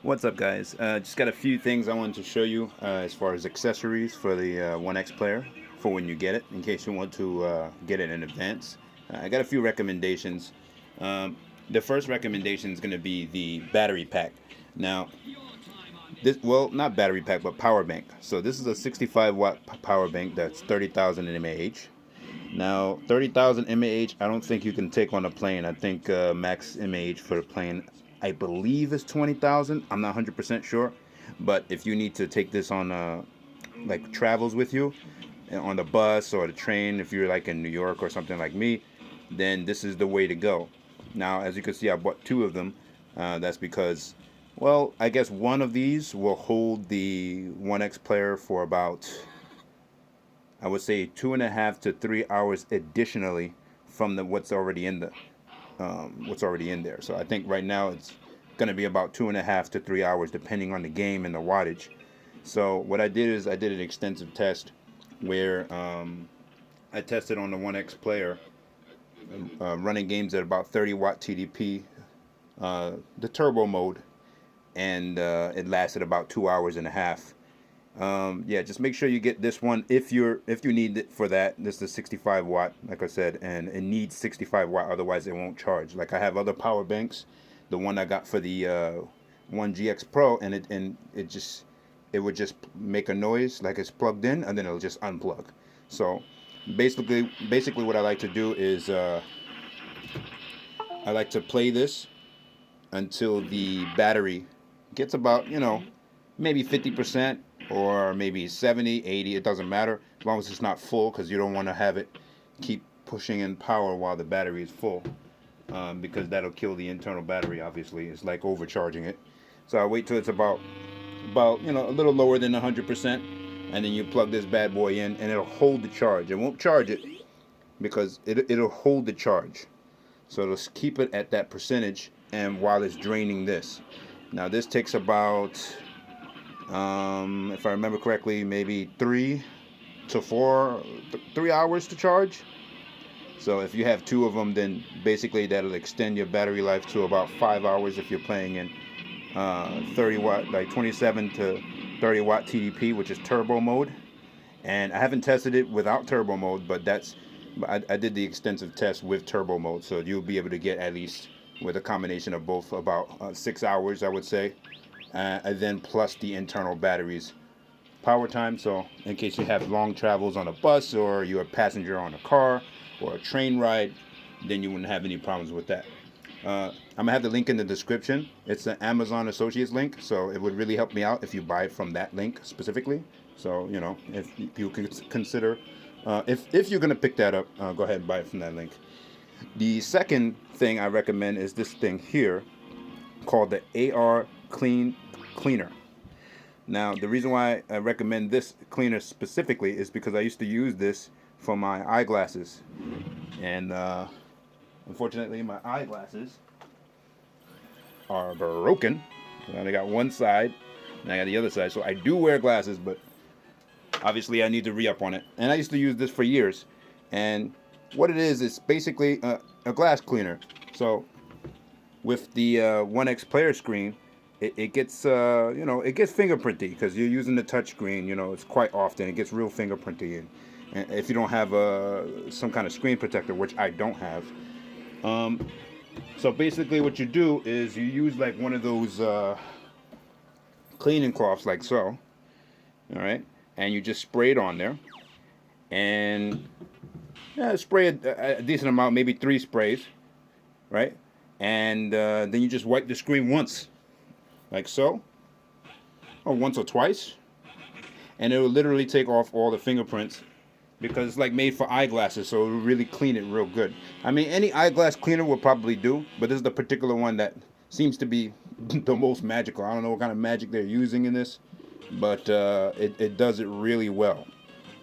What's up, guys? Just got a few things I wanted to show you as far as accessories for the OneXplayer for when you get it, in case you want to get it in advance. I got a few recommendations. The first recommendation is going to be the battery pack. Now, well, not battery pack, but power bank. So this is a 65 watt power bank that's 30,000 mAh. Now, 30,000 mAh, I don't think you can take on a plane. I think max mAh for the plane, I believe, is 20,000. I'm not 100% sure. But if you need to take this on like travels with you on the bus or the train, if you're like in New York or something like me, then this is the way to go. Now, as you can see, I bought two of them. That's because, well, I guess one of these will hold the OneXplayer for about, I would say, 2.5 to 3 hours additionally from what's already in there. So I think right now it's going to be about 2.5 to 3 hours depending on the game and the wattage. So what I did is I did an extensive test where I tested on the OneXplayer running games at about 30 watt TDP, the turbo mode, and it lasted about 2.5 hours. Yeah, just make sure you get this one if you need it for that. This is 65 watt, like I said, and it needs 65 watt, otherwise it won't charge. Like I have other power banks, the one I got for the One GX Pro, and it would just make a noise like it's plugged in, and then it'll just unplug. So basically what I like to do is I like to play this until the battery gets about, maybe 50%. Or maybe 70, 80, it doesn't matter, as long as it's not full, because you don't want to have it keep pushing in power while the battery is full, because that'll kill the internal battery. Obviously, it's like overcharging it. So I wait till it's about a little lower than 100%, and then you plug this bad boy in, and it'll hold the charge. It won't charge it because it'll hold the charge, so it'll keep it at that percentage, and while it's draining this. Now this takes about, if I remember correctly, maybe 3 hours to charge. So if you have two of them, then basically that'll extend your battery life to about 5 hours if you're playing in 30 watt, like 27 to 30 watt TDP, which is turbo mode. And I haven't tested it without turbo mode, but I did the extensive test with turbo mode, so you'll be able to get, at least with a combination of both, about 6 hours, I would say. And then plus the internal battery's power time. So in case you have long travels on a bus, or you're a passenger on a car or a train ride, then you wouldn't have any problems with that. I'm gonna have the link in the description. It's an Amazon Associates link, so it would really help me out if you buy it from that link specifically. So if you could consider, if you're gonna pick that up, go ahead and buy it from that link. The second thing I recommend is this thing here called the AR Cleaner. Now, the reason why I recommend this cleaner specifically is because I used to use this for my eyeglasses, and unfortunately my eyeglasses are broken. I only got one side and I got the other side, so I do wear glasses, but obviously I need to re-up on it. And I used to use this for years, and what it is, it's basically a glass cleaner. So with the OneXplayer screen, it gets it gets fingerprinty because you're using the touch screen. It's quite often it gets real fingerprinty, and if you don't have some kind of screen protector, which I don't have. So basically what you do is you use like one of those cleaning cloths, like so, all right, and you just spray it on there, and spray a decent amount, maybe 3 sprays, right? And then you just wipe the screen once, like so, or once or twice, and it will literally take off all the fingerprints, because it's like made for eyeglasses, so it will really clean it real good. I mean, any eyeglass cleaner will probably do, but this is the particular one that seems to be the most magical. I don't know what kind of magic they're using in this, but it does it really well,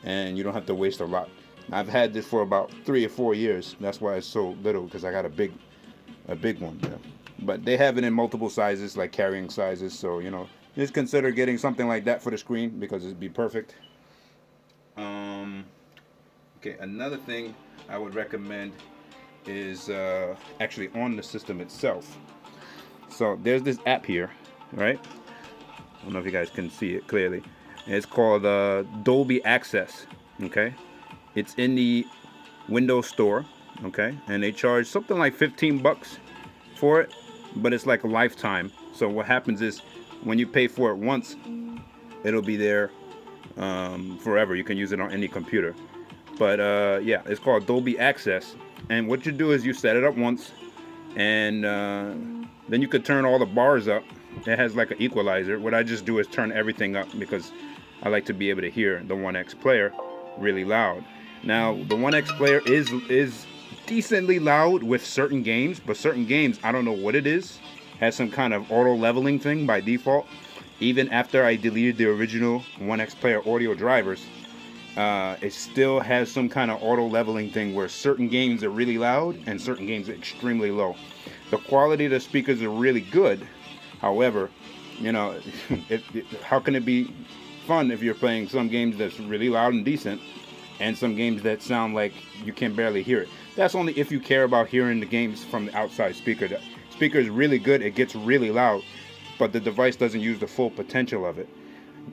and you don't have to waste a lot. I've had this for about 3 or 4 years. That's why it's so little, because I got a big one. Yeah. But they have it in multiple sizes, like carrying sizes. So just consider getting something like that for the screen, because it'd be perfect. Okay, another thing I would recommend is actually on the system itself. So there's this app here right? I don't know if you guys can see it clearly. It's called Dolby Access, okay? It's in the Windows Store, okay? And they charge something like 15 bucks for it, but it's like a lifetime. So what happens is when you pay for it once, it'll be there forever. You can use it on any computer. But yeah, it's called Dolby Access. And what you do is you set it up once, and then you could turn all the bars up. It has like an equalizer. What I just do is turn everything up because I like to be able to hear the OneXplayer really loud. Now, the OneXplayer is decently loud with certain games, but certain games, I don't know what it is, has some kind of auto leveling thing by default. Even after I deleted the original OneXplayer audio drivers, it still has some kind of auto leveling thing where certain games are really loud and certain games are extremely low. The quality of the speakers are really good. However, you know, how can it be fun if you're playing some games that's really loud and decent and some games that sound like you can barely hear it? That's only if you care about hearing the games from the outside speaker. The speaker is really good, it gets really loud, but the device doesn't use the full potential of it.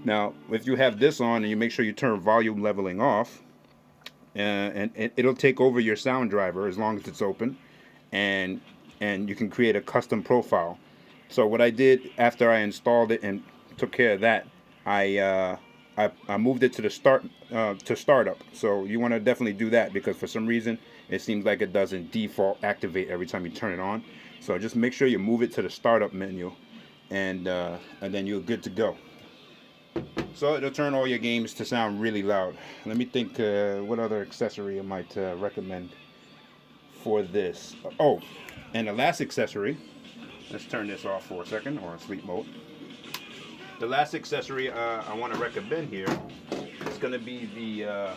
Now, if you have this on and you make sure you turn volume leveling off, and it'll take over your sound driver as long as it's open, and you can create a custom profile. So what I did after I installed it and took care of that, I moved it to the startup. So you want to definitely do that because for some reason it seems like it doesn't default activate every time you turn it on. So just make sure you move it to the startup menu, and then you're good to go. So it'll turn all your games to sound really loud. Let me think what other accessory I might recommend for this. Oh, and the last accessory. Let's turn this off for a second, or in sleep mode. The last accessory I want to recommend here is going to be the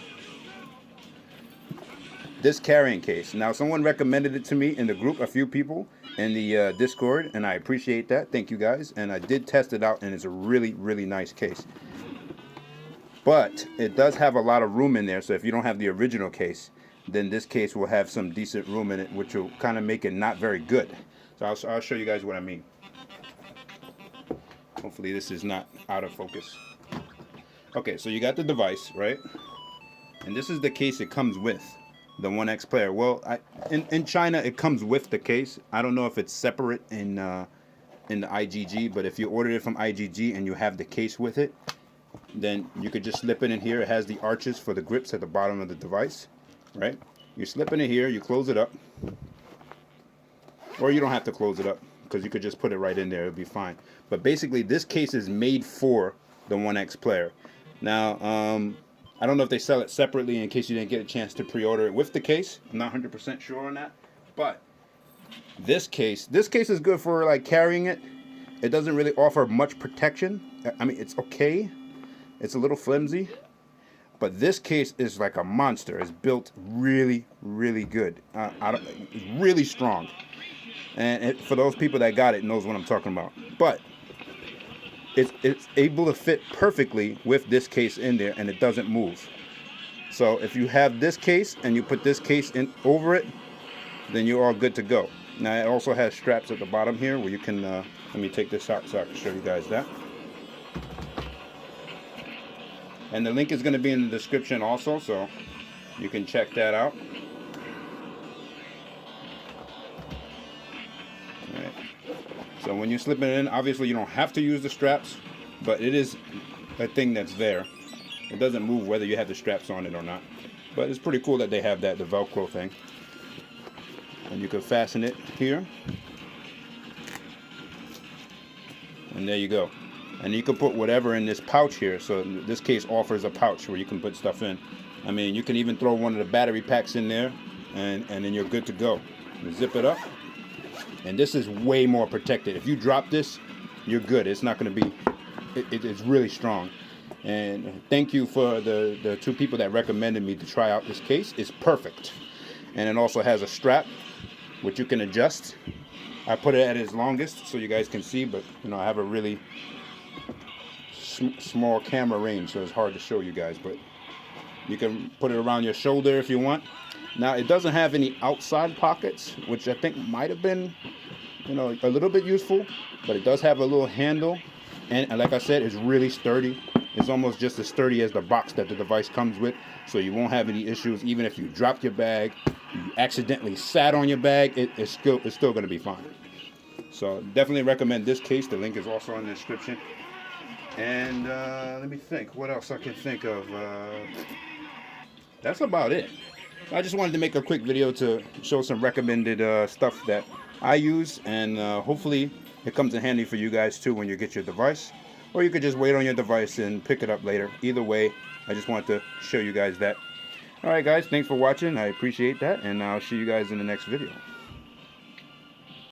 this carrying case. Now, someone recommended it to me in the group, a few people in the Discord, and I appreciate that. Thank you guys. And I did test it out, and it's a really, really nice case. But it does have a lot of room in there, so if you don't have the original case, then this case will have some decent room in it, which will kind of make it not very good. So I'll show you guys what I mean. Hopefully this is not out of focus. Okay, so you got the device, right? And this is the case it comes with, the OneXplayer. Well, in China it comes with the case. I don't know if it's separate in the IGG, but if you order it from IGG and you have the case with it, then you could just slip it in here. It has the arches for the grips at the bottom of the device, right? You slip it in here, you close it up. Or you don't have to close it up because you could just put it right in there. It'll be fine. But basically, this case is made for the OneXplayer. Now, I don't know if they sell it separately in case you didn't get a chance to pre-order it with the case. I'm not 100% sure on that. But this case is good for like carrying it. It doesn't really offer much protection. I mean, it's okay. It's a little flimsy. But this case is like a monster. It's built really, really good. It's really strong. And for those people that got it knows what I'm talking about. But it's able to fit perfectly with this case in there, and it doesn't move. So if you have this case and you put this case in over it, then you're all good to go. Now it also has straps at the bottom here where you can, let me take this out so I can show you guys that. And the link is going to be in the description also, so you can check that out. Alright. So when you slip it in, obviously you don't have to use the straps, but it is a thing that's there. It doesn't move whether you have the straps on it or not. But it's pretty cool that they have that, the Velcro thing. And you can fasten it here. And there you go. And you can put whatever in this pouch here. So this case offers a pouch where you can put stuff in. I mean, you can even throw one of the battery packs in there, and then you're good to go. You zip it up. And this is way more protected. If you drop this, you're good. It's not going to be, it's really strong. And thank you for the two people that recommended me to try out this case. It's perfect. And it also has a strap, which you can adjust. I put it at its longest so you guys can see, but you know, I have a really small camera range, so it's hard to show you guys, but you can put it around your shoulder if you want. Now, it doesn't have any outside pockets, which I think might have been you know, a little bit useful, but it does have a little handle, and like I said, it's really sturdy. It's almost just as sturdy as the box that the device comes with, so you won't have any issues. Even if you dropped your bag, you accidentally sat on your bag, it's still going to be fine. So definitely recommend this case. The link is also in the description. And let me think what else I can think of. That's about it. I just wanted to make a quick video to show some recommended stuff that I use, and hopefully it comes in handy for you guys too when you get your device, or you could just wait on your device and pick it up later. Either way, I just wanted to show you guys that. Alright guys, thanks for watching. I appreciate that, and I'll see you guys in the next video.